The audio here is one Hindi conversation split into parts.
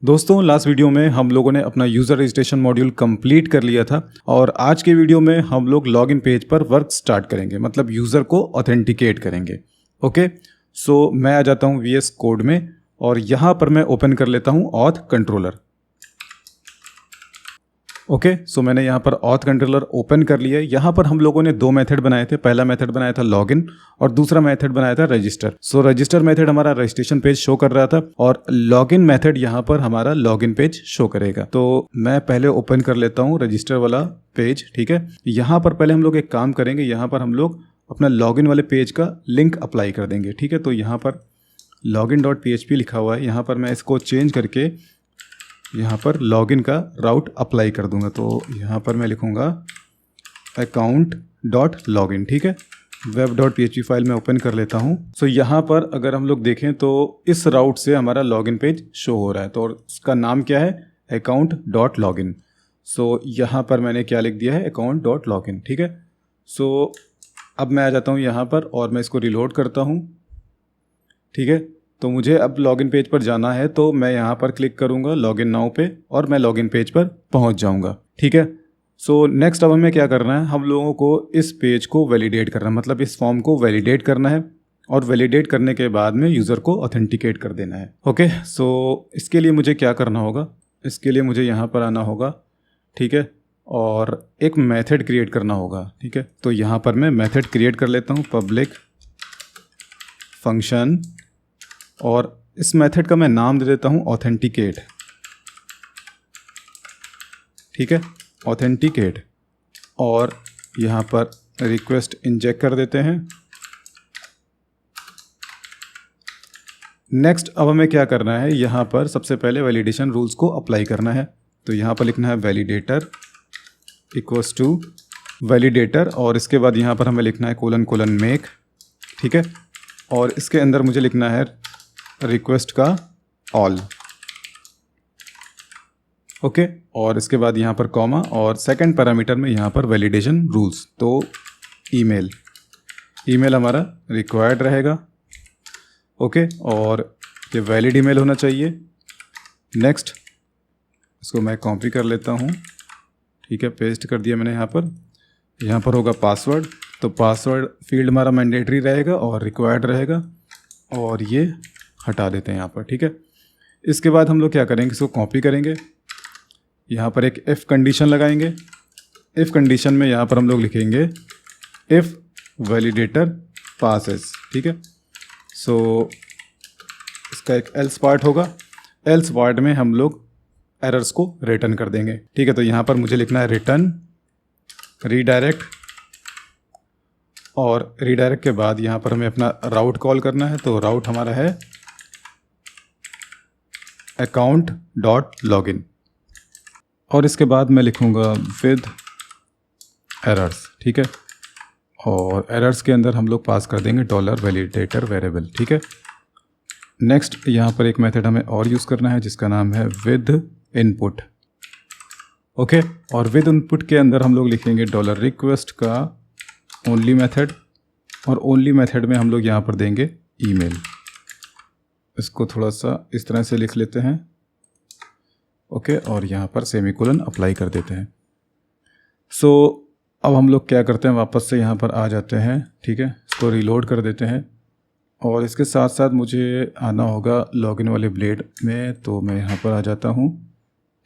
दोस्तों लास्ट वीडियो में हम लोगों ने अपना यूज़र रजिस्ट्रेशन मॉड्यूल कंप्लीट कर लिया था और आज के वीडियो में हम लोग लॉगिन पेज पर वर्क स्टार्ट करेंगे, मतलब यूज़र को ऑथेंटिकेट करेंगे। ओके, सो मैं आ जाता हूँ VS कोड में और यहाँ पर मैं ओपन कर लेता हूँ ऑथ कंट्रोलर। ओके, सो मैंने यहाँ पर ऑथ कंट्रोलर ओपन कर लिया है। यहाँ पर हम लोगों ने दो मेथड बनाए थे। पहला मेथड बनाया था लॉगिन और दूसरा मेथड बनाया था रजिस्टर। सो रजिस्टर मेथड हमारा रजिस्ट्रेशन पेज शो कर रहा था और लॉगिन मेथड यहाँ पर हमारा लॉगिन पेज शो करेगा। तो मैं पहले ओपन कर लेता हूँ रजिस्टर वाला पेज। ठीक है, यहाँ पर पहले हम लोग एक काम करेंगे, यहाँ पर हम लोग अपना लॉगिन वाले पेज का लिंक अप्लाई कर देंगे। ठीक है, तो यहाँ पर login.php लिखा हुआ है, यहाँ पर मैं इसको चेंज करके यहाँ पर लॉगिन का राउट अप्लाई कर दूंगा। तो यहाँ पर मैं लिखूँगा account.login। ठीक है, web.php फाइल में ओपन कर लेता हूँ। सो यहाँ पर अगर हम लोग देखें तो इस राउट से हमारा लॉगिन पेज शो हो रहा है। तो उसका नाम क्या है, account.login। सो यहाँ पर मैंने क्या लिख दिया है, account.login। ठीक है, सो अब मैं आ जाता हूँ यहाँ पर और मैं इसको रिलोड करता हूँ। ठीक है, तो मुझे अब लॉगिन पेज पर जाना है, तो मैं यहाँ पर क्लिक करूँगा लॉगिन नाउ पे और मैं लॉगिन पेज पर पहुँच जाऊँगा। ठीक है, सो नेक्स्ट अब हमें क्या करना है, हम लोगों को इस पेज को वैलिडेट करना है, मतलब इस फॉर्म को वैलिडेट करना है और वैलिडेट करने के बाद में यूज़र को ऑथेंटिकेट कर देना है। ओके, सो इसके लिए मुझे क्या करना होगा, इसके लिए मुझे यहाँ पर आना होगा। ठीक है, और एक मेथड क्रिएट करना होगा। ठीक है, तो यहाँ पर मैं मेथड क्रिएट कर लेता हूँ, पब्लिक फंक्शन, और इस मेथड का मैं नाम दे देता हूँ ऑथेंटिकेट। ठीक है, ऑथेंटिकेट, और यहाँ पर रिक्वेस्ट इंजेक्ट कर देते हैं। नेक्स्ट अब हमें क्या करना है, यहाँ पर सबसे पहले वैलिडेशन रूल्स को अप्लाई करना है। तो यहाँ पर लिखना है वैलिडेटर इक्वल्स टू वैलिडेटर, और इसके बाद यहाँ पर हमें लिखना है कोलन कोलन मेक। ठीक है, और इसके अंदर मुझे लिखना है रिक्वेस्ट का ऑल। ओके, और इसके बाद यहाँ पर कॉमा, और सेकंड पैरामीटर में यहाँ पर वैलिडेशन रूल्स, तो ईमेल हमारा रिक्वायर्ड रहेगा। ओके, और ये वैलिड ईमेल होना चाहिए। नेक्स्ट इसको मैं कॉपी कर लेता हूँ। ठीक है, पेस्ट कर दिया मैंने यहाँ पर होगा पासवर्ड, तो पासवर्ड फील्ड हमारा मैंडेटरी रहेगा और रिक्वायर्ड रहेगा, और ये हटा देते हैं यहाँ पर। ठीक है, इसके बाद हम लोग क्या करेंगे, इसको कॉपी करेंगे, यहाँ पर एक इफ़ कंडीशन लगाएंगे। इफ़ कंडीशन में यहाँ पर हम लोग लिखेंगे इफ़ वैलिडेटर पासेस। ठीक है, सो इसका एक एल्स पार्ट होगा, एल्स पार्ट में हम लोग एरर्स को रिटर्न कर देंगे। ठीक है, तो यहाँ पर मुझे लिखना है रिटर्न रीडायरेक्ट, और रीडायरेक्ट के बाद यहाँ पर हमें अपना राउट कॉल करना है। तो राउट हमारा है account.login, और इसके बाद मैं लिखूँगा विद एरर्स। ठीक है, और एरर्स के अंदर हम लोग पास कर देंगे $validator वेरिएबल। ठीक है, नेक्स्ट यहाँ पर एक मेथड हमें और यूज़ करना है जिसका नाम है विद इनपुट। ओके, और विद इनपुट के अंदर हम लोग लिखेंगे $request का ओनली मेथड, और ओनली मेथड में हम लोग यहाँ पर देंगे ईमेल। इसको थोड़ा सा इस तरह से लिख लेते हैं। ओके, और यहाँ पर सेमीकोलन अप्लाई कर देते हैं। सो अब हम लोग क्या करते हैं, वापस से यहाँ पर आ जाते हैं। ठीक है, इसको रीलोड कर देते हैं, और इसके साथ साथ मुझे आना होगा लॉगिन वाले ब्लेड में, तो मैं यहाँ पर आ जाता हूँ।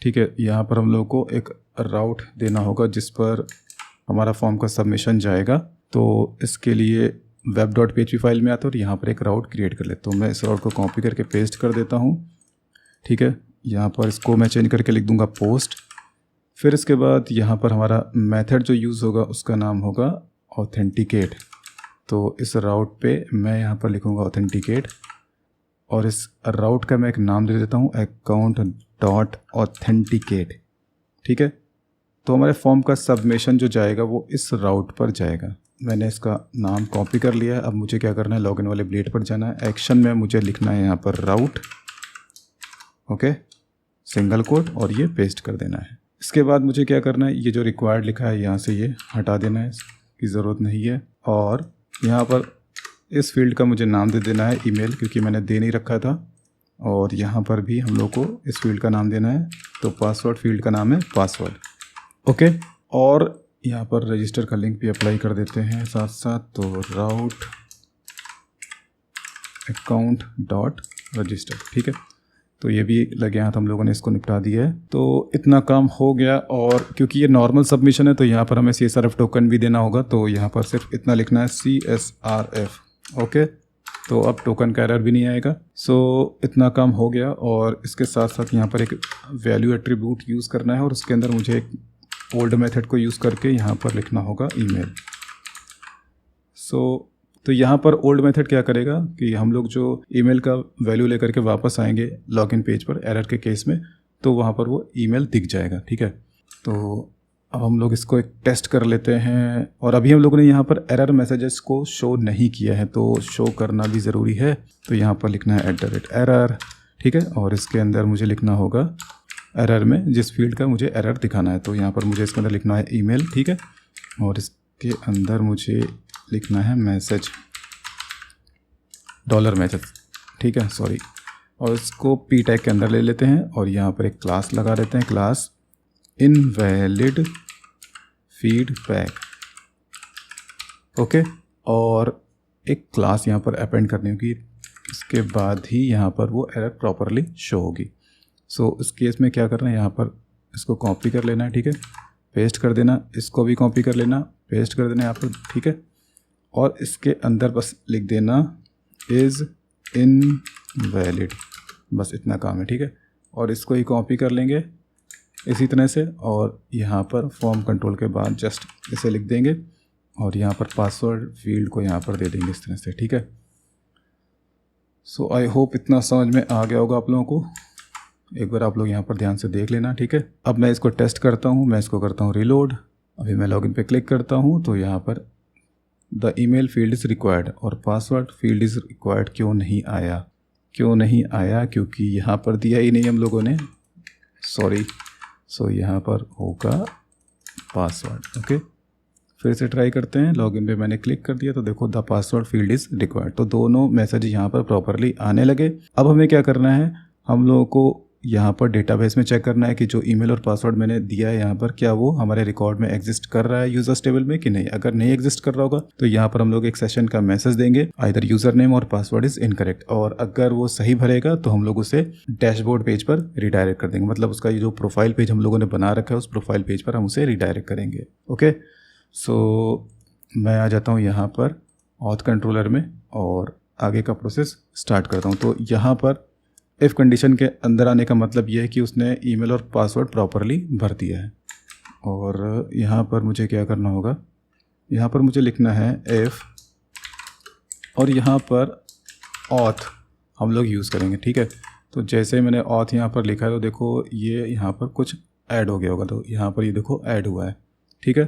ठीक है, यहाँ पर हम लोग को एक राउट देना होगा जिस पर हमारा फॉर्म का सबमिशन जाएगा। तो इसके लिए web.php फाइल में आता है और यहाँ पर एक राउट क्रिएट कर लेता हूँ। मैं इस राउट को कॉपी करके पेस्ट कर देता हूँ। ठीक है, यहाँ पर इसको मैं चेंज करके लिख दूँगा पोस्ट। फिर इसके बाद यहाँ पर हमारा मेथड जो यूज़ होगा उसका नाम होगा ऑथेंटिकेट। तो इस राउट पे मैं यहाँ पर लिखूँगा ऑथेंटिकेट, और इस राउट का मैं एक नाम दे देता हूँ account.authenticate। ठीक है, तो हमारे फॉर्म का सबमिशन जो जाएगा वो इस राउट पर जाएगा। मैंने इसका नाम कॉपी कर लिया है। अब मुझे क्या करना है, लॉगिन वाले ब्लेड पर जाना है। एक्शन में मुझे लिखना है यहाँ पर राउट, ओके, सिंगल कोट, और ये पेस्ट कर देना है। इसके बाद मुझे क्या करना है, ये जो रिक्वायर्ड लिखा है यहाँ से ये हटा देना है, इसकी ज़रूरत नहीं है। और यहाँ पर इस फील्ड का मुझे नाम दे देना है ईमेल, क्योंकि मैंने दे नहीं रखा था। और यहाँ पर भी हम लोग को इस फील्ड का नाम देना है, तो पासवर्ड फील्ड का नाम है पासवर्ड। ओके, और यहाँ पर रजिस्टर का लिंक भी अप्लाई कर देते हैं साथ साथ, तो राउट अकाउंट डॉट रजिस्टर, ठीक है। तो ये भी लगे हाथ हम लोगों ने इसको निपटा दिया है। तो इतना काम हो गया, और क्योंकि ये नॉर्मल सबमिशन है तो यहाँ पर हमें CSRF टोकन भी देना होगा, तो यहाँ पर सिर्फ इतना लिखना है CSRF। ओके, तो अब टोकन का एरर भी नहीं आएगा। सो इतना काम हो गया, और इसके साथ साथ यहाँ पर एक वैल्यू एट्रीब्यूट यूज़ करना है, और उसके अंदर मुझे एक ओल्ड मेथड को यूज़ करके यहाँ पर लिखना होगा ईमेल। तो यहाँ पर ओल्ड मेथड क्या करेगा कि हम लोग जो ईमेल का वैल्यू लेकर के वापस आएंगे लॉगिन पेज पर एरर के केस में, तो वहाँ पर वो ईमेल दिख जाएगा, ठीक है। तो अब हम लोग इसको एक टेस्ट कर लेते हैं, और अभी हम लोगों ने यहाँ पर एरर मैसेजेस को शो नहीं किया है, तो शो करना भी ज़रूरी है। तो यहाँ पर लिखना है @error, ठीक है, और इसके अंदर मुझे लिखना होगा एरर में जिस फील्ड का मुझे एरर दिखाना है, तो यहाँ पर मुझे इसके अंदर लिखना है ईमेल, ठीक है, और इसके अंदर मुझे लिखना है मैसेज, $मैसेज, ठीक है, सॉरी, और इसको p टैग के अंदर ले लेते हैं, और यहाँ पर एक क्लास लगा देते हैं, क्लास इनवैलिड फीडबैक। ओके, और एक क्लास यहाँ पर अपेंड करनी होगी, इसके बाद ही यहाँ पर वो एरर प्रॉपरली शो होगी। सो इस केस में क्या करना है, यहाँ पर इसको कॉपी कर लेना है, ठीक है, पेस्ट कर देना, इसको भी कॉपी कर लेना, पेस्ट कर देना यहाँ पर, ठीक है, और इसके अंदर बस लिख देना इज़ इनवैलिड, बस इतना काम है, ठीक है। और इसको ही कॉपी कर लेंगे इसी तरह से, और यहाँ पर फॉर्म कंट्रोल के बाद जस्ट इसे लिख देंगे, और यहाँ पर पासवर्ड फील्ड को यहाँ पर दे देंगे इस तरह से, ठीक है। सो आई होप इतना समझ में आ गया होगा आप लोगों को। एक बार आप लोग यहाँ पर ध्यान से देख लेना, ठीक है। अब मैं इसको टेस्ट करता हूँ, मैं इसको करता हूँ रीलोड। अभी मैं लॉगिन पे क्लिक करता हूँ, तो यहाँ पर the email field is required और पासवर्ड फील्ड इज़ रिक्वायर्ड क्यों नहीं आया, क्योंकि यहाँ पर दिया ही नहीं हम लोगों ने, सॉरी। सो यहाँ पर होगा पासवर्ड। ओके, फिर से ट्राई करते हैं। लॉगिन पे मैंने क्लिक कर दिया, तो देखो the password field is required, तो दोनों मैसेज यहाँ पर प्रॉपरली आने लगे। अब हमें क्या करना है, हम लोगों को यहाँ पर डेटाबेस में चेक करना है कि जो ईमेल और पासवर्ड मैंने दिया है यहाँ पर, क्या वो हमारे रिकॉर्ड में एग्जिस्ट कर रहा है यूजर्स टेबल में कि नहीं। अगर नहीं एग्जिस्ट कर रहा होगा तो यहाँ पर हम लोग एक सेशन का मैसेज देंगे, आइदर यूजर नेम और पासवर्ड इज इनकरेक्ट, और अगर वो सही भरेगा तो हम लोग उसे डैशबोर्ड पेज पर रिडायरेक्ट कर देंगे, मतलब उसका ये जो प्रोफाइल पेज हम लोगों ने बना रखा है उस प्रोफाइल पेज पर हम उसे रिडायरेक्ट करेंगे। ओके, सो मैं आ जाता हूँ यहाँ पर ऑथ कंट्रोलर में और आगे का प्रोसेस स्टार्ट करता हूँ। तो यहाँ पर इफ़ कंडीशन के अंदर आने का मतलब ये है कि उसने ईमेल और पासवर्ड प्रॉपरली भर दिया है। और यहाँ पर मुझे क्या करना होगा, यहाँ पर मुझे लिखना है इफ़, और यहाँ पर ऑथ हम लोग यूज़ करेंगे, ठीक है। तो जैसे मैंने ऑथ यहाँ पर लिखा है, तो देखो ये यहाँ पर कुछ ऐड हो गया होगा, तो यहाँ पर ये देखो ऐड हुआ है, ठीक है।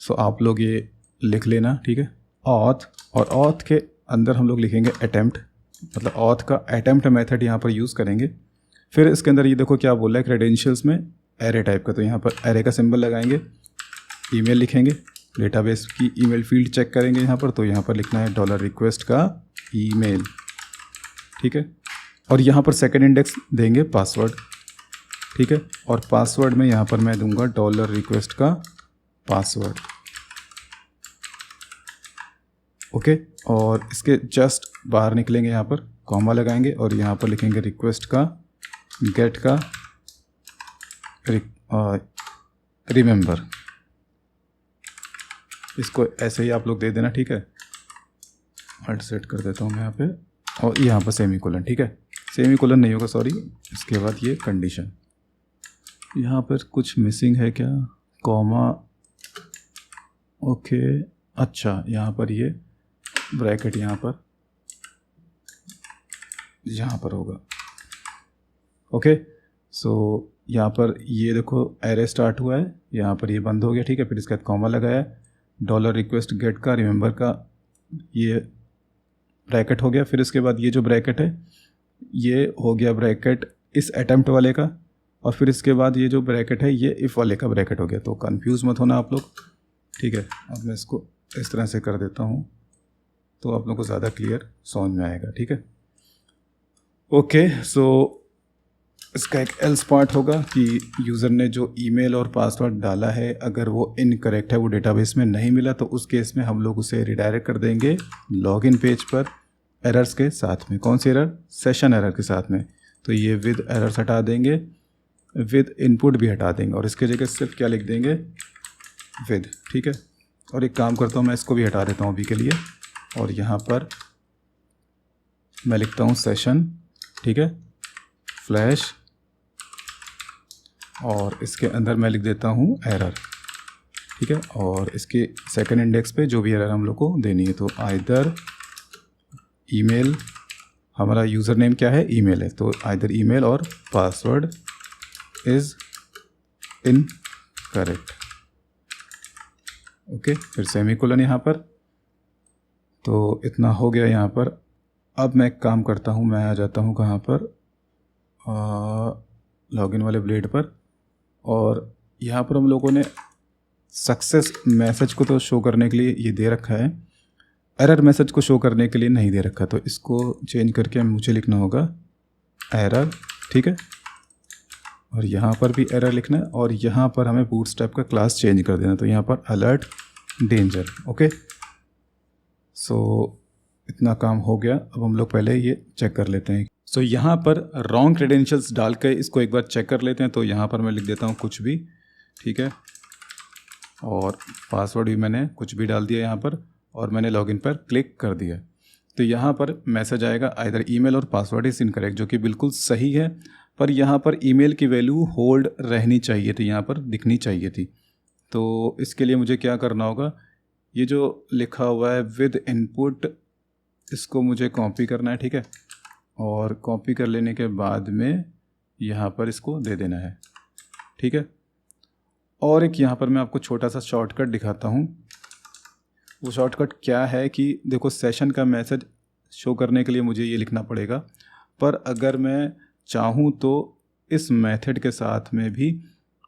सो आप लोग ये लिख लेना, ठीक है, ऑथ, और ऑथ के अंदर हम लोग लिखेंगे अटेम्प्ट, मतलब ऑथ का अटेम्प्ट मेथड यहाँ पर यूज़ करेंगे। फिर इसके अंदर ये देखो क्या बोल रहा है क्रेडेंशियल्स में एरे टाइप का, तो यहाँ पर एरे का सिंबल लगाएंगे, ईमेल लिखेंगे, डेटाबेस की ईमेल फील्ड चेक करेंगे यहाँ पर, तो यहाँ पर लिखना है $रिक्वेस्ट का ईमेल, ठीक है। और यहाँ पर सेकंड इंडेक्स देंगे पासवर्ड, ठीक है, और पासवर्ड में यहाँ पर मैं दूंगा $रिक्वेस्ट का पासवर्ड। ओके, और इसके जस्ट बाहर निकलेंगे, यहाँ पर कॉमा लगाएंगे और यहाँ पर लिखेंगे रिक्वेस्ट का गेट का रिमेंबर। इसको ऐसे ही आप लोग दे देना, ठीक है। हट सेट कर देता हूँ मैं यहाँ पे, और यहाँ पर सेमीकोलन, ठीक है, सेमीकोलन नहीं होगा, सॉरी। इसके बाद ये कंडीशन, यहाँ पर कुछ मिसिंग है क्या, कॉमा, ओके, अच्छा, यहाँ पर ये ब्रैकेट यहाँ पर होगा। ओके, सो यहाँ पर ये देखो एरे स्टार्ट हुआ है, यहाँ पर ये बंद हो गया, ठीक है। फिर इसके बाद कॉमा लगाया, $रिक्वेस्ट गेट का रिमेंबर का ये ब्रैकेट हो गया। फिर इसके बाद ये जो ब्रैकेट है ये हो गया ब्रैकेट इस अटेम्प्ट वाले का, और फिर इसके बाद ये जो ब्रैकेट है ये इफ़ वाले का ब्रैकेट हो गया। तो कंफ्यूज मत होना आप लोग, ठीक है। अब मैं इसको इस तरह से कर देता हूँ तो आप लोगों को ज़्यादा क्लियर समझ में आएगा, ठीक है। ओके, सो इसका एक एल्स पार्ट होगा कि यूज़र ने जो ईमेल और पासवर्ड डाला है अगर वो इनकरेक्ट है, वो डेटाबेस में नहीं मिला, तो उस केस में हम लोग उसे रिडायरेक्ट कर देंगे लॉगिन पेज पर एरर्स के साथ में। कौन सी एरर? सेशन एरर के साथ में। तो ये विद एरर्स हटा देंगे, विद इनपुट भी हटा देंगे और इसके जगह सिर्फ क्या लिख देंगे? विद। ठीक है, और एक काम करता हूँ, मैं इसको भी हटा देता हूँ अभी के लिए और यहाँ पर मैं लिखता हूँ सेशन, ठीक है, फ्लैश, और इसके अंदर मैं लिख देता हूँ एरर, ठीक है, और इसके सेकंड इंडेक्स पे जो भी एरर हम लोग को देनी है, तो आइदर ईमेल, हमारा यूज़र नेम क्या है? ईमेल है, तो आइदर ईमेल और पासवर्ड इज़ इनकरेक्ट। ओके, फिर सेमीकोलन यहाँ पर। तो इतना हो गया यहाँ पर। अब मैं एक काम करता हूँ, मैं आ जाता हूँ कहाँ पर? लॉगिन वाले ब्लेड पर, और यहाँ पर हम लोगों ने सक्सेस मैसेज को तो शो करने के लिए ये दे रखा है, एरर मैसेज को शो करने के लिए नहीं दे रखा, तो इसको चेंज करके मुझे लिखना होगा एरर, ठीक है, और यहाँ पर भी एरर लिखना है और यहाँ पर हमें बूटस्ट्रैप का क्लास चेंज कर देना, तो यहाँ पर अलर्ट डेंजर। ओके, सो इतना काम हो गया। अब हम लोग पहले ये चेक कर लेते हैं। सो यहाँ पर रॉन्ग क्रेडेंशियल्स डाल के इसको एक बार चेक कर लेते हैं। तो यहाँ पर मैं लिख देता हूँ कुछ भी, ठीक है, और पासवर्ड भी मैंने कुछ भी डाल दिया यहाँ पर, और मैंने लॉगिन पर क्लिक कर दिया। तो यहाँ पर मैसेज आएगा आइदर ईमेल और पासवर्ड इज़ इनकरेक्ट, जो कि बिल्कुल सही है, पर यहाँ पर ईमेल की वैल्यू होल्ड रहनी चाहिए थी, यहाँ पर दिखनी चाहिए थी। तो इसके लिए मुझे क्या करना होगा? ये जो लिखा हुआ है विद इनपुट, इसको मुझे कॉपी करना है, ठीक है, और कॉपी कर लेने के बाद में यहाँ पर इसको दे देना है, ठीक है। और एक यहाँ पर मैं आपको छोटा सा शॉर्टकट दिखाता हूँ। वो शॉर्टकट क्या है कि देखो, सेशन का मैसेज शो करने के लिए मुझे ये लिखना पड़ेगा, पर अगर मैं चाहूँ तो इस मेथड के साथ में भी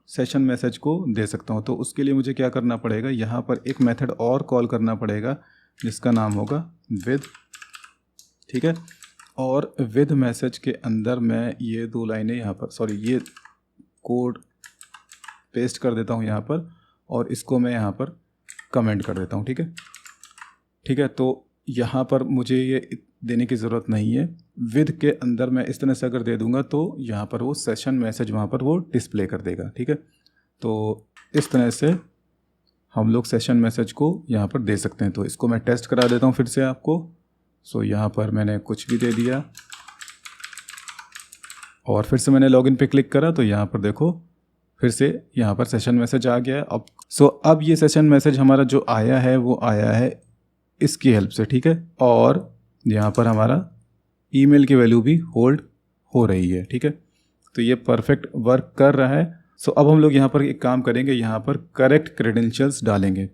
सेशन मैसेज को दे सकता हूँ। तो उसके लिए मुझे क्या करना पड़ेगा? यहाँ पर एक मेथड और कॉल करना पड़ेगा जिसका नाम होगा विद, ठीक है, और विद मैसेज के अंदर मैं ये दो लाइनें यहाँ पर, सॉरी, ये कोड पेस्ट कर देता हूँ यहाँ पर, और इसको मैं यहाँ पर कमेंट कर देता हूँ, ठीक है, ठीक है। तो यहाँ पर मुझे ये देने की ज़रूरत नहीं है। विद के अंदर मैं इस तरह से अगर दे दूँगा तो यहाँ पर वो सेशन मैसेज वहाँ पर वो डिस्प्ले कर देगा, ठीक है। तो इस तरह से हम लोग सेशन मैसेज को यहाँ पर दे सकते हैं। तो इसको मैं टेस्ट करा देता हूँ फिर से आपको। सो यहाँ पर मैंने कुछ भी दे दिया और फिर से मैंने लॉगिन पे क्लिक करा, तो यहाँ पर देखो फिर से यहाँ पर सेशन मैसेज आ गया है। अब ये सेशन मैसेज हमारा जो आया है वो आया है इसकी हेल्प से, ठीक है, और यहाँ पर हमारा ईमेल की वैल्यू भी होल्ड हो रही है, ठीक है। तो ये परफेक्ट वर्क कर रहा है। अब हम लोग यहाँ पर एक काम करेंगे, यहाँ पर करेक्ट क्रेडेंशियल्स डालेंगे।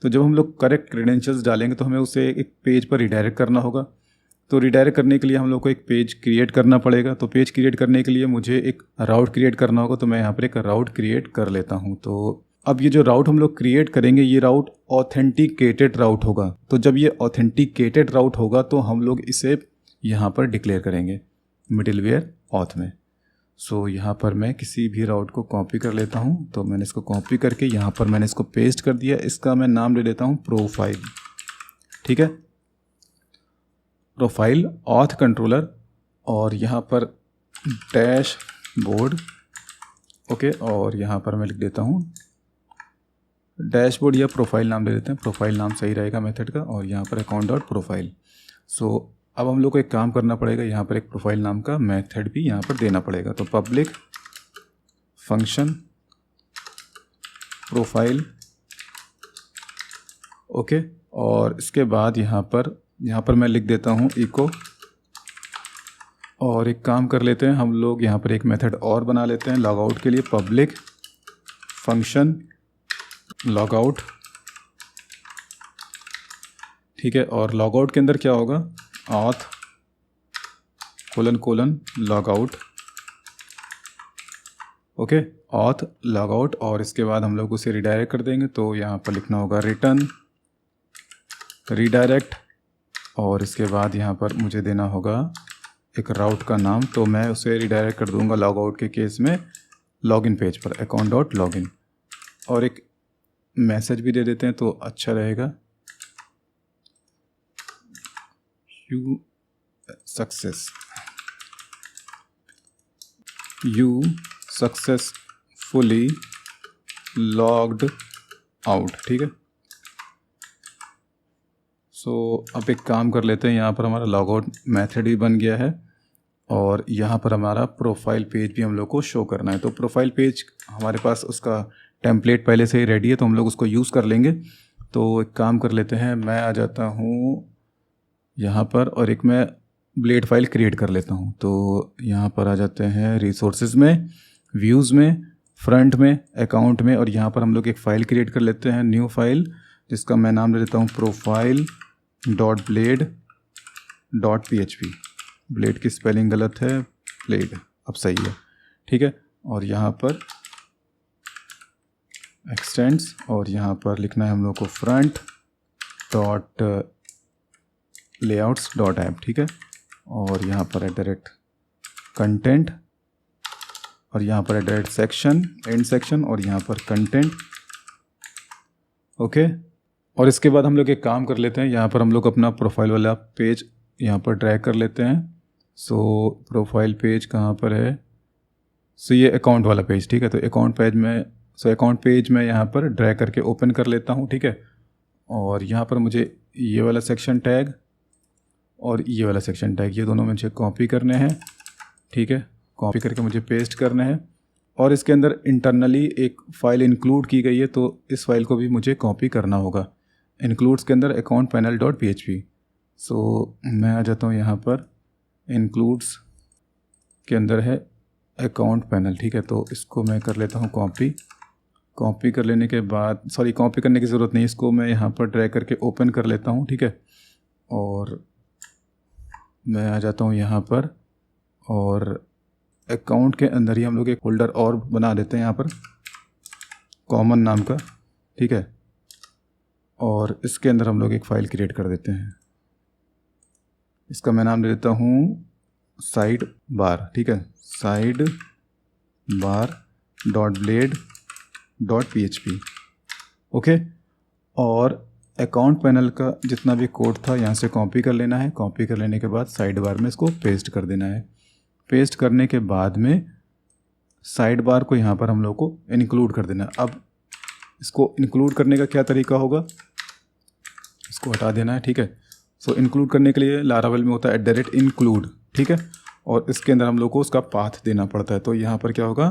तो जब हम लोग करेक्ट क्रेडेंशियल्स डालेंगे तो हमें उसे एक पेज पर रिडायरेक्ट करना होगा। तो रिडायरेक्ट करने के लिए हम लोग को एक पेज क्रिएट करना पड़ेगा। तो पेज क्रिएट करने के लिए मुझे एक राउट क्रिएट करना होगा। तो मैं यहाँ पर एक राउट क्रिएट कर लेता हूँ। तो अब ये जो राउट हम लोग क्रिएट करेंगे, ये राउट ऑथेंटिकेटेड राउट होगा। तो जब ये ऑथेंटिकेटेड राउट होगा तो हम लोग इसे यहाँ पर डिक्लेयर करेंगे मिडिलवेयर ऑथ में। यहाँ पर मैं किसी भी राउट को कॉपी कर लेता हूँ। तो मैंने इसको कॉपी करके यहाँ पर मैंने इसको पेस्ट कर दिया। इसका मैं नाम दे देता हूँ प्रोफाइल, ठीक है, प्रोफाइल ऑथ कंट्रोलर, और यहाँ पर डैशबोर्ड, ओके, और यहाँ पर मैं लिख देता हूँ डैशबोर्ड या प्रोफाइल नाम दे देते हैं, प्रोफाइल नाम सही रहेगा मेथड का, और यहाँ पर अकाउंट डॉट प्रोफाइल। अब हम लोग को एक काम करना पड़ेगा, यहाँ पर एक प्रोफाइल नाम का मेथड भी यहाँ पर देना पड़ेगा। तो पब्लिक फंक्शन प्रोफाइल, ओके, और इसके बाद यहाँ पर मैं लिख देता हूँ इको। और एक काम कर लेते हैं हम लोग, यहाँ पर एक मेथड और बना लेते हैं लॉगआउट के लिए, पब्लिक फंक्शन लॉगआउट, ठीक है। और लॉगआउट के अंदर क्या होगा? Auth colon logout, okay, auth logout, और इसके बाद हम लोग उसे रिडायरेक्ट कर देंगे। तो यहाँ पर लिखना होगा रिटर्न रीडायरेक्ट, और इसके बाद यहाँ पर मुझे देना होगा एक राउट का नाम, तो मैं उसे रिडायरेक्ट कर दूंगा लॉग आउट के केस में लॉगिन पेज पर account.login, और एक मैसेज भी दे देते हैं तो अच्छा रहेगा, यू सक्सेसफुली लॉग्ड आउट। ठीक है, सो अब एक काम कर लेते हैं, यहाँ पर हमारा लॉग आउट मैथड भी बन गया है और यहाँ पर हमारा प्रोफाइल पेज भी हम लोग को शो करना है। तो प्रोफाइल पेज हमारे पास उसका टेम्पलेट पहले से ही रेडी है, तो हम लोग उसको यूज़ कर लेंगे। तो एक काम कर लेते हैं, मैं आ जाता हूँ यहाँ पर और एक मैं ब्लेड फाइल क्रिएट कर लेता हूँ। तो यहाँ पर आ जाते हैं रिसोर्सेज में, व्यूज़ में, फ्रंट में, अकाउंट में, और यहाँ पर हम लोग एक फ़ाइल क्रिएट कर लेते हैं, न्यू फाइल, जिसका मैं नाम दे देता हूँ profile.blade.php। ब्लेड की स्पेलिंग गलत है, ब्लेड अब सही है। ठीक है, और यहाँ पर एक्सटेंड्स, और यहाँ पर लिखना है हम लोग को front.layouts.app। ठीक है, और यहाँ पर @content, और यहाँ पर @section एंड सेक्शन, और यहाँ पर कंटेंट। ओके, और इसके बाद हम लोग एक काम कर लेते हैं, यहाँ पर हम लोग अपना प्रोफाइल वाला पेज यहाँ पर ड्रैग कर लेते हैं। सो प्रोफाइल पेज कहाँ पर है? सो ये अकाउंट वाला पेज। ठीक है, तो अकाउंट पेज में यहाँ पर ड्रैग करके ओपन कर लेता हूँ। ठीक है, और यहाँ पर मुझे ये वाला सेक्शन टैग और ये वाला सेक्शन टैग, ये दोनों मुझे कॉपी करने हैं। ठीक है, कॉपी करके मुझे पेस्ट करने हैं, और इसके अंदर इंटरनली एक फ़ाइल इंक्लूड की गई है, तो इस फाइल को भी मुझे कॉपी करना होगा। इंक्लूड्स के अंदर accountpanel.php। सो मैं आ जाता हूँ यहाँ पर, इंक्लूड्स के अंदर है अकाउंट पैनल। ठीक है, तो इसको मैं कर लेता हूँ कॉपी कर लेने के बाद, कॉपी करने की ज़रूरत नहीं, इसको मैं यहाँ पर ड्रैग करके ओपन कर लेता हूँ। ठीक है, और मैं आ जाता हूँ यहाँ पर, और अकाउंट के अंदर ही हम लोग एक फोल्डर और बना देते हैं यहाँ पर कॉमन नाम का। ठीक है, और इसके अंदर हम लोग एक फ़ाइल क्रिएट कर देते हैं, इसका मैं नाम दे देता हूँ साइड बार। ठीक है, sidebar.blade.php। ओके, और अकाउंट पैनल का जितना भी कोड था यहाँ से कॉपी कर लेना है। कॉपी कर लेने के बाद साइड बार में इसको पेस्ट कर देना है। पेस्ट करने के बाद में साइड बार को यहाँ पर हम लोग को इंक्लूड कर देना है। अब इसको इंक्लूड करने का क्या तरीका होगा, इसको हटा देना है। ठीक है, सो इंक्लूड करने के लिए लारावेल में होता है @include। ठीक है, और इसके अंदर हम लोग को उसका पाथ देना पड़ता है। तो यहाँ पर क्या होगा,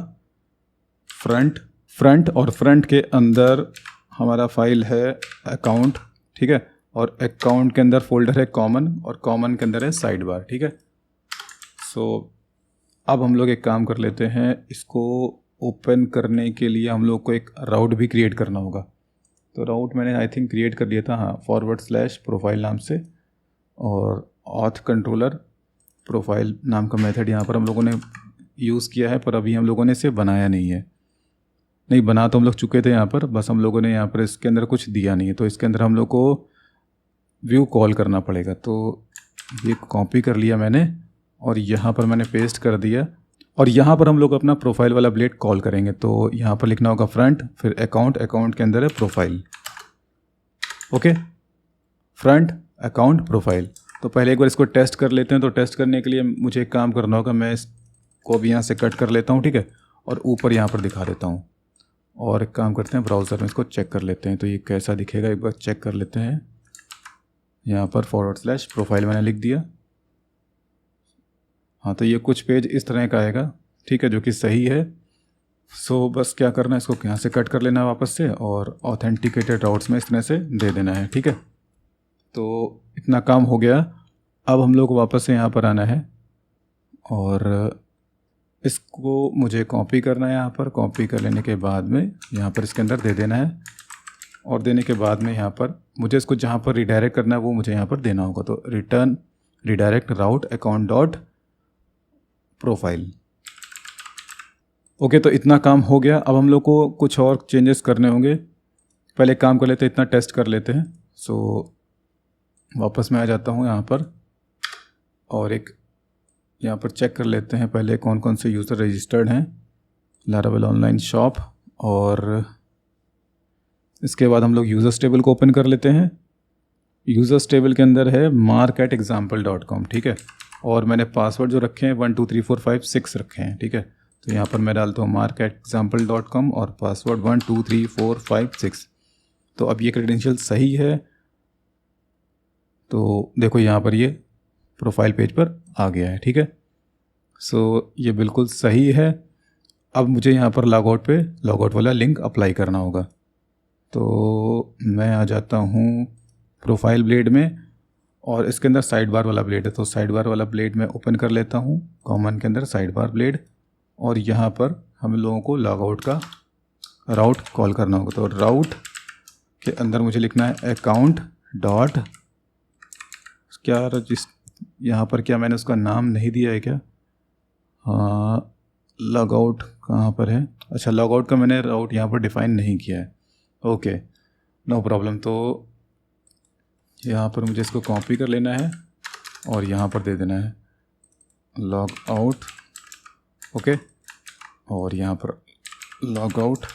फ्रंट और फ्रंट के अंदर हमारा फाइल है अकाउंट। ठीक है, और अकाउंट के अंदर फोल्डर है कॉमन, और कॉमन के अंदर है साइड बार। ठीक है, सो अब हम लोग एक काम कर लेते हैं, इसको ओपन करने के लिए हम लोग को एक राउट भी क्रिएट करना होगा। तो राउट मैंने आई थिंक क्रिएट कर लिया था, हाँ, /profile नाम से, और ऑथ कंट्रोलर प्रोफाइल नाम का मेथड यहाँ पर हम लोगों ने यूज़ किया है, पर अभी हम लोगों ने इसे बनाया नहीं है। नहीं, बना तो हम लोग चुके थे यहाँ पर, बस हम लोगों ने यहाँ पर इसके अंदर कुछ दिया नहीं है। तो इसके अंदर हम लोग को व्यू कॉल करना पड़ेगा। तो ये कॉपी कर लिया मैंने, और यहाँ पर मैंने पेस्ट कर दिया, और यहाँ पर हम लोग अपना प्रोफाइल वाला ब्लेड कॉल करेंगे। तो यहाँ पर लिखना होगा फ्रंट, फिर अकाउंट के अंदर है profile. Okay, front, account, profile. तो पहले एक बार इसको टेस्ट कर लेते हैं। तो टेस्ट करने के लिए मुझे एक काम करना होगा, मैं इसको भी यहाँ से कट कर लेता हूँ। ठीक है, और ऊपर यहाँ पर दिखा देता हूँ, और एक काम करते हैं, ब्राउज़र में इसको चेक कर लेते हैं। तो ये कैसा दिखेगा एक बार चेक कर लेते हैं। यहाँ पर /profile मैंने लिख दिया। हाँ, तो ये कुछ पेज इस तरह का आएगा। ठीक है, जो कि सही है। सो बस क्या करना है, इसको यहाँ से कट कर लेना है वापस से, और ऑथेंटिकेटेड राउट्स में इस तरह से दे देना है। ठीक है, तो इतना काम हो गया। अब हम लोग को वापस से यहाँ पर आना है, और इसको मुझे कॉपी करना है। यहाँ पर कॉपी कर लेने के बाद में यहाँ पर इसके अंदर दे देना है, और देने के बाद में यहाँ पर मुझे इसको जहाँ पर रिडायरेक्ट करना है वो मुझे यहाँ पर देना होगा। तो रिटर्न रिडायरेक्ट राउट account.profile। ओके, तो इतना काम हो गया। अब हम लोग को कुछ और चेंजेस करने होंगे। पहले काम कर लेते हैं, इतना टेस्ट कर लेते हैं। सो वापस मैं आ जाता हूँ यहाँ पर, और एक यहाँ पर चेक कर लेते हैं पहले कौन कौन से यूज़र रजिस्टर्ड हैं लारावेल ऑनलाइन शॉप, और इसके बाद हम लोग यूज़र्स टेबल को ओपन कर लेते हैं। यूज़र्स टेबल के अंदर है mark@example.com, ठीक है, और मैंने पासवर्ड जो रखे हैं 1 2 3 4 5 6 रखे हैं, ठीक है। तो यहाँ पर मैं डालता हूँ mark@example.com और पासवर्ड 1 2 3 4 5 6। तो अब ये क्रेडेंशियल सही है, तो देखो यहाँ पर ये प्रोफाइल पेज पर आ गया है, ठीक है। सो ये बिल्कुल सही है। अब मुझे यहाँ पर लॉगआउट वाला लिंक अप्लाई करना होगा। तो मैं आ जाता हूँ प्रोफाइल ब्लेड में, और इसके अंदर साइड बार वाला ब्लेड है, तो साइड बार वाला ब्लेड मैं ओपन कर लेता हूँ, कॉमन के अंदर साइड बार ब्लेड, और यहाँ पर हम लोगों को लॉगआउट का राउट कॉल करना होगा। तो राउट के अंदर मुझे लिखना है अकाउंट डॉट क्या यहाँ पर क्या मैंने उसका नाम नहीं दिया है क्या? हाँ, लॉगआउट कहाँ पर है? अच्छा, लॉगआउट का मैंने राउट यहाँ पर डिफ़ाइन नहीं किया है। Okay, no problem. तो यहाँ पर मुझे इसको कॉपी कर लेना है और यहाँ पर दे देना है लॉग आउट, ओके, और यहाँ पर लॉग आउट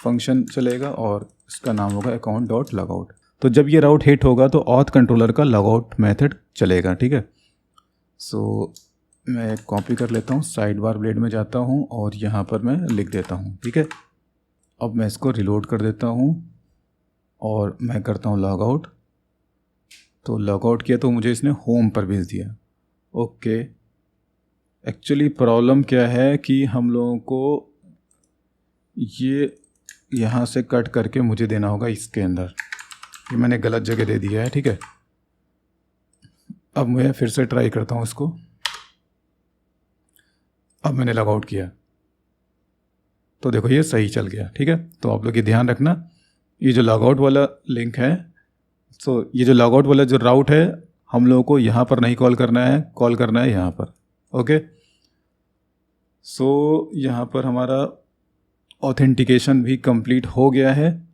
फंक्शन चलेगा और इसका नाम होगा अकाउंट डॉट लॉग आउट। तो जब ये राउट हिट होगा तो ऑथ कंट्रोलर का लॉग आउट मेथड चलेगा, ठीक है। सो मैं कॉपी कर लेता हूँ, साइड बार ब्लेड में जाता हूँ और यहाँ पर मैं लिख देता हूँ, ठीक है। अब मैं इसको रिलोड कर देता हूँ और मैं करता हूँ लॉग आउट। तो लॉग आउट किया तो मुझे इसने होम पर भेज दिया। ओके, एक्चुअली प्रॉब्लम क्या है कि हम लोगों को ये यहाँ से कट करके मुझे देना होगा इसके अंदर, ये मैंने गलत जगह दे दिया है, ठीक है। अब मैं फिर से ट्राई करता हूँ इसको। अब मैंने लॉग आउट किया तो देखो ये सही चल गया, ठीक है। तो आप लोग ये ध्यान रखना, ये जो लॉग आउट वाला लिंक है, सो ये जो लॉग आउट वाला जो राउट है हम लोगों को यहाँ पर नहीं कॉल करना है, कॉल करना है यहाँ पर, ओके। सो यहाँ पर हमारा ऑथेंटिकेशन भी कंप्लीट हो गया है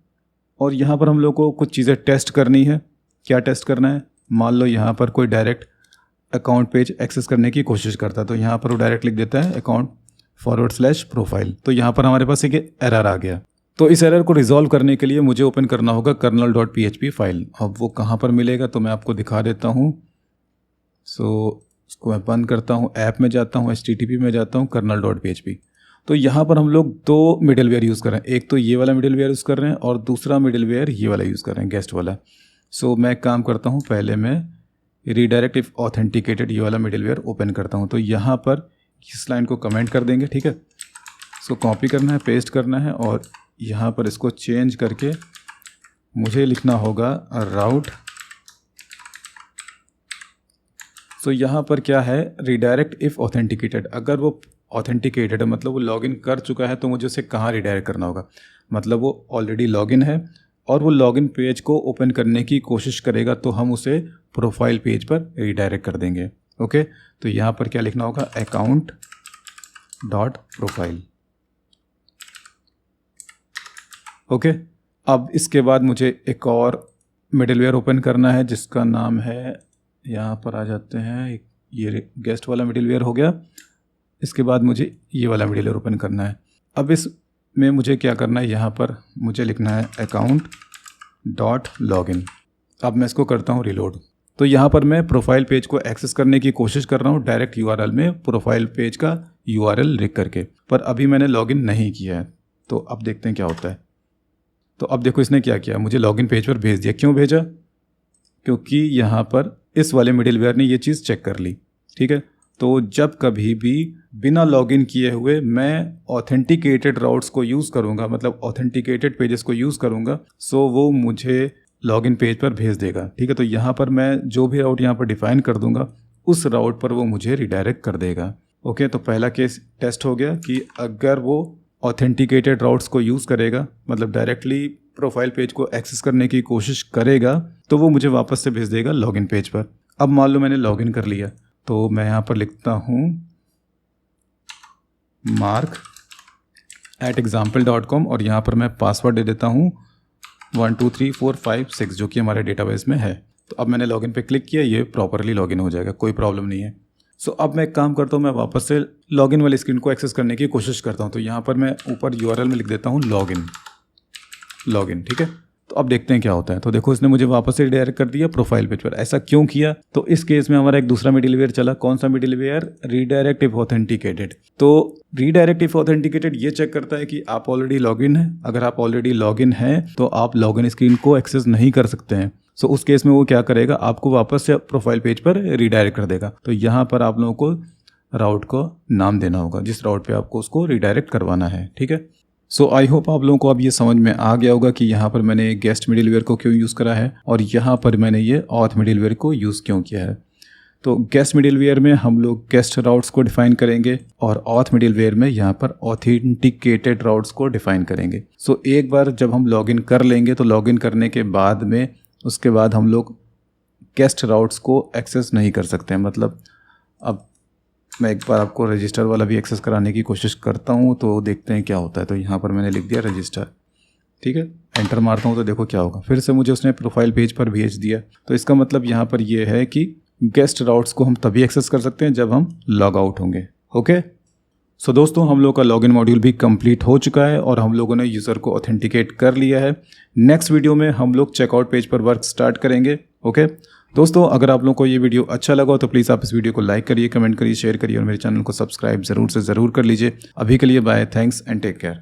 और यहाँ पर हम लोग को कुछ चीज़ें टेस्ट करनी है। क्या टेस्ट करना है? मान लो यहाँ पर कोई डायरेक्ट अकाउंट पेज एक्सेस करने की कोशिश करता है, तो यहाँ पर वो डायरेक्ट लिख देता है अकाउंट/प्रोफाइल। तो यहाँ पर हमारे पास एक एरर आ गया। तो इस एरर को रिजॉल्व करने के लिए मुझे ओपन करना होगा kernel.php फाइल। अब वो कहाँ पर मिलेगा तो मैं आपको दिखा देता हूँ। सो इसको मैं बंद करता हूँ, ऐप में जाता हूँ, HTTP में जाता हूँ, kernel.php। तो यहाँ पर हम लोग दो मिडलवेयर यूज़ कर रहे हैं, एक तो ये वाला मिडलवेयर यूज़ कर रहे हैं और दूसरा मिडलवेयर ये वाला यूज़ कर रहे हैं, गेस्ट वाला। सो मैं काम करता हूँ, पहले मैं रीडायरेक्ट इफ ऑथेंटिकेटेड ये वाला मिडलवेयर ओपन करता हूँ। तो यहाँ पर इस लाइन को कमेंट कर देंगे, ठीक है। इसको कॉपी करना है, पेस्ट करना है और यहाँ पर इसको चेंज करके मुझे लिखना होगा राउट। सो यहाँ पर क्या है, रीडायरेक्ट इफ़ ऑथेंटिकेटेड। अगर वो ऑथेंटिकेटेड है मतलब वो लॉगिन कर चुका है तो मुझे उसे कहाँ रिडायरेक्ट करना होगा, मतलब वो ऑलरेडी लॉगिन है और वो लॉगिन पेज को ओपन करने की कोशिश करेगा तो हम उसे प्रोफाइल पेज पर रिडायरेक्ट कर देंगे, ओके। तो यहाँ पर क्या लिखना होगा, अकाउंट डॉट प्रोफाइल, ओके। अब इसके बाद मुझे एक और मिडलवेयर ओपन करना है जिसका नाम है, यहाँ पर आ जाते हैं, ये गेस्ट वाला मिडलवेयर हो गया। इसके बाद मुझे ये वाला मिडलवेयर ओपन करना है। अब इसमें मुझे क्या करना है, यहाँ पर मुझे लिखना है अकाउंट डॉट लॉगिन। अब मैं इसको करता हूँ रिलोड। तो यहाँ पर मैं प्रोफाइल पेज को एक्सेस करने की कोशिश कर रहा हूँ डायरेक्ट URL में, प्रोफाइल पेज का URL लिख करके, पर अभी मैंने लॉगिन नहीं किया है। तो अब देखते हैं क्या होता है। तो अब देखो इसने क्या किया, मुझे लॉगिन पेज पर भेज दिया। क्यों भेजा? क्योंकि यहाँ पर इस वाले मिडलवेयर ने ये चीज़ चेक कर ली, ठीक है। तो जब कभी भी बिना लॉगिन किए हुए मैं ऑथेंटिकेटेड राउट्स को यूज़ करूँगा, मतलब ऑथेंटिकेटेड पेजेस को यूज़ करूँगा, सो वो मुझे लॉगिन पेज पर भेज देगा, ठीक है। तो यहाँ पर मैं जो भी राउट यहाँ पर डिफ़ाइन कर दूँगा उस राउट पर वो मुझे रिडायरेक्ट कर देगा, ओके। तो पहला केस टेस्ट हो गया कि अगर वो ऑथेंटिकेटेड राउट्स को यूज़ करेगा, मतलब डायरेक्टली प्रोफाइल पेज को एक्सेस करने की कोशिश करेगा, तो वो मुझे वापस से भेज देगा लॉगिन पेज पर। अब मान लो मैंने लॉगिन कर लिया, तो मैं यहाँ पर लिखता हूँ mark@example.com और यहाँ पर मैं पासवर्ड दे देता हूँ 1 2 3 4 5 6 जो कि हमारे डेटाबेस में है। तो अब मैंने लॉगिन पे क्लिक किया, ये प्रॉपरली लॉगिन हो जाएगा, कोई प्रॉब्लम नहीं है। सो अब मैं एक काम करता हूँ, मैं वापस से लॉगिन वाली स्क्रीन को एक्सेस करने की कोशिश करता हूँ। तो यहाँ पर मैं ऊपर URL में लिख देता हूँ लॉगिन, ठीक है। तो अब देखते हैं क्या होता है। तो देखो इसने मुझे वापस से रिडायरेक्ट कर दिया प्रोफाइल पेज पर। ऐसा क्यों किया? तो इस केस में हमारा एक दूसरा मिडिलवेयर चला। कौन सा मिडिलवेयर? Redirect if authenticated. तो रीडायरेक्ट इफ ऑथेंटिकेटेड ये चेक करता है कि आप ऑलरेडी लॉगिन हैं। अगर आप ऑलरेडी लॉगिन हैं तो आप लॉगिन स्क्रीन को एक्सेस नहीं कर सकते हैं। सो उस केस में वो क्या करेगा, आपको वापस से प्रोफाइल पेज पर रीडायरेक्ट कर देगा। तो यहाँ पर आप लोगों को राउट को नाम देना होगा जिस राउट पे आपको उसको रीडायरेक्ट करवाना है, ठीक है। सो आई होप आप लोगों को अब ये समझ में आ गया होगा कि यहाँ पर मैंने गेस्ट मिडिलवेयर को क्यों यूज़ करा है और यहाँ पर मैंने ये ऑथ मिडिलवेयर को यूज़ क्यों किया है। तो गेस्ट मिडिलवेयर में हम लोग गेस्ट राउट्स को डिफाइन करेंगे और ऑथ मिडिलवेयर में यहाँ पर ऑथेंटिकेटेड राउट्स को डिफाइन करेंगे। सो एक बार जब हम लॉगिन कर लेंगे तो लॉगिन करने के बाद में उसके बाद हम लोग गेस्ट राउट्स को एक्सेस नहीं कर सकते हैं। मतलब अब मैं एक बार आपको रजिस्टर वाला भी एक्सेस कराने की कोशिश करता हूँ तो देखते हैं क्या होता है। तो यहाँ पर मैंने लिख दिया रजिस्टर, ठीक है। एंटर मारता हूँ तो देखो क्या होगा, फिर से मुझे उसने प्रोफाइल पेज पर भेज दिया। तो इसका मतलब यहाँ पर ये है कि गेस्ट राउट्स को हम तभी एक्सेस कर सकते हैं जब हम लॉग आउट होंगे। ओके, सो दोस्तों हम लोग का लॉगिन मॉड्यूल भी कंप्लीट हो चुका है और हम लोगों ने यूज़र को ऑथेंटिकेट कर लिया है। नेक्स्ट वीडियो में हम लोग चेकआउट पेज पर वर्क स्टार्ट करेंगे। ओके दोस्तों, अगर आप लोगों को ये वीडियो अच्छा लगा तो प्लीज़ आप इस वीडियो को लाइक करिए, कमेंट करिए, शेयर करिए और मेरे चैनल को सब्सक्राइब ज़रूर से ज़रूर कर लीजिए। अभी के लिए bye, thanks and take care.